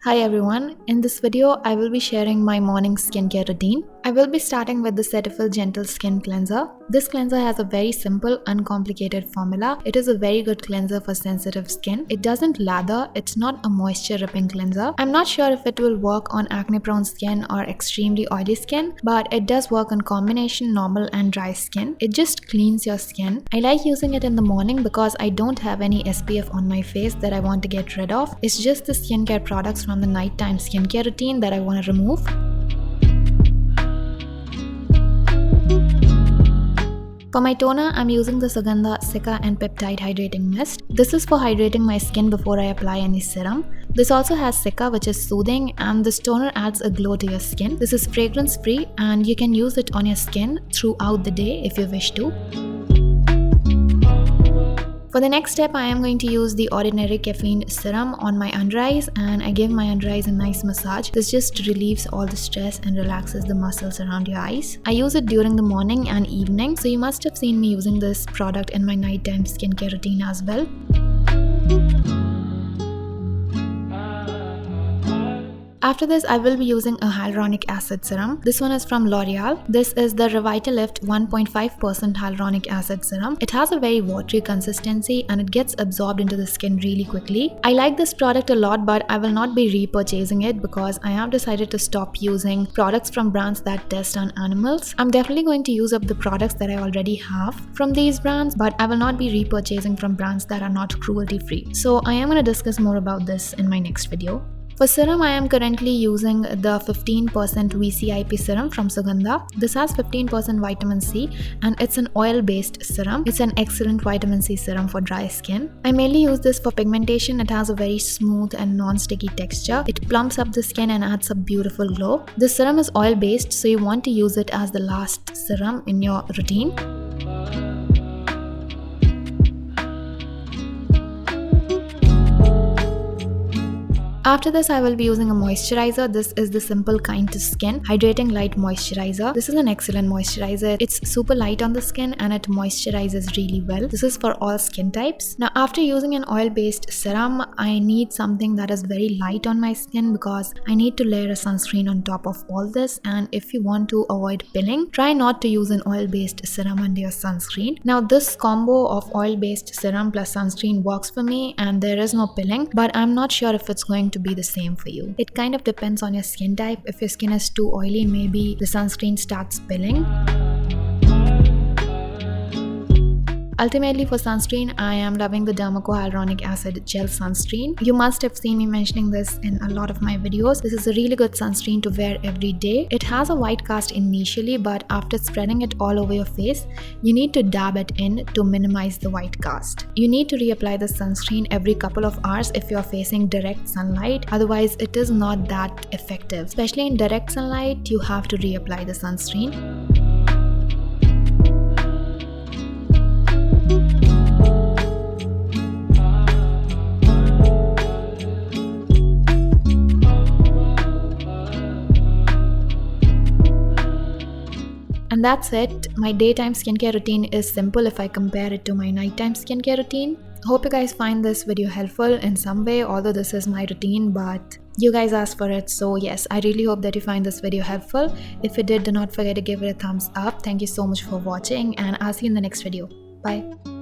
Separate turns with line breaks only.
Hi everyone, in this video I will be sharing my morning skincare routine. I will be starting with the Cetaphil Gentle Skin Cleanser. This cleanser has a very simple, uncomplicated formula. It is a very good cleanser for sensitive skin. It doesn't lather, it's not a moisture ripping cleanser. I'm not sure if it will work on acne prone skin or extremely oily skin, but it does work on combination normal and dry skin. It just cleans your skin. I like using it in the morning because I don't have any SPF on my face that I want to get rid of. It's just the skincare products from the nighttime skincare routine that I want to remove. For my toner, I'm using the Sugandha Cica and Peptide Hydrating Mist. This is for hydrating my skin before I apply any serum. This also has Cica, which is soothing, and this toner adds a glow to your skin. This is fragrance free and you can use it on your skin throughout the day if you wish to. For the next step, I am going to use the Ordinary Caffeine Serum on my under eyes, and I give my under eyes a nice massage. This just relieves all the stress and relaxes the muscles around your eyes. I use it during the morning and evening, so you must have seen me using this product in my nighttime skincare routine as well. After this, I will be using a hyaluronic acid serum. This one is from L'Oreal. This is the Revitalift 1.5% hyaluronic acid serum. It has a very watery consistency and it gets absorbed into the skin really quickly. I like this product a lot, but I will not be repurchasing it because I have decided to stop using products from brands that test on animals. I'm definitely going to use up the products that I already have from these brands, but I will not be repurchasing from brands that are not cruelty free. So I am going to discuss more about this in my next video. For serum, I am currently using the 15% VCIP serum from Sugandha. This has 15% vitamin C and it's an oil-based serum. It's an excellent vitamin C serum for dry skin. I mainly use this for pigmentation. It has a very smooth and non-sticky texture. It plumps up the skin and adds a beautiful glow. This serum is oil-based, so you want to use it as the last serum in your routine. After this, I will be using a moisturizer. This is the Simple Kind to Skin Hydrating Light Moisturizer. This is an excellent moisturizer. It's super light on the skin and it moisturizes really well. This is for all skin types. Now, after using an oil-based serum, I need something that is very light on my skin because I need to layer a sunscreen on top of all this. And if you want to avoid pilling, try not to use an oil-based serum under your sunscreen. Now, this combo of oil-based serum plus sunscreen works for me and there is no pilling, but I'm not sure if it's going to be the same for you. It kind of depends on your skin type. If your skin is too oily, maybe the sunscreen starts pilling. Ultimately, for sunscreen, I am loving the Dermacol Hyaluronic Acid Gel Sunscreen. You must have seen me mentioning this in a lot of my videos. This is a really good sunscreen to wear every day. It has a white cast initially, but after spreading it all over your face, you need to dab it in to minimize the white cast. You need to reapply the sunscreen every couple of hours if you're facing direct sunlight. Otherwise, it is not that effective. Especially in direct sunlight, you have to reapply the sunscreen. And that's it. My daytime skincare routine is simple if I compare it to my nighttime skincare routine. Hope you guys find this video helpful in some way, although this is my routine, but you guys asked for it. So yes, I really hope that you find this video helpful. If you did, do not forget to give it a thumbs up. Thank you so much for watching and I'll see you in the next video. Bye.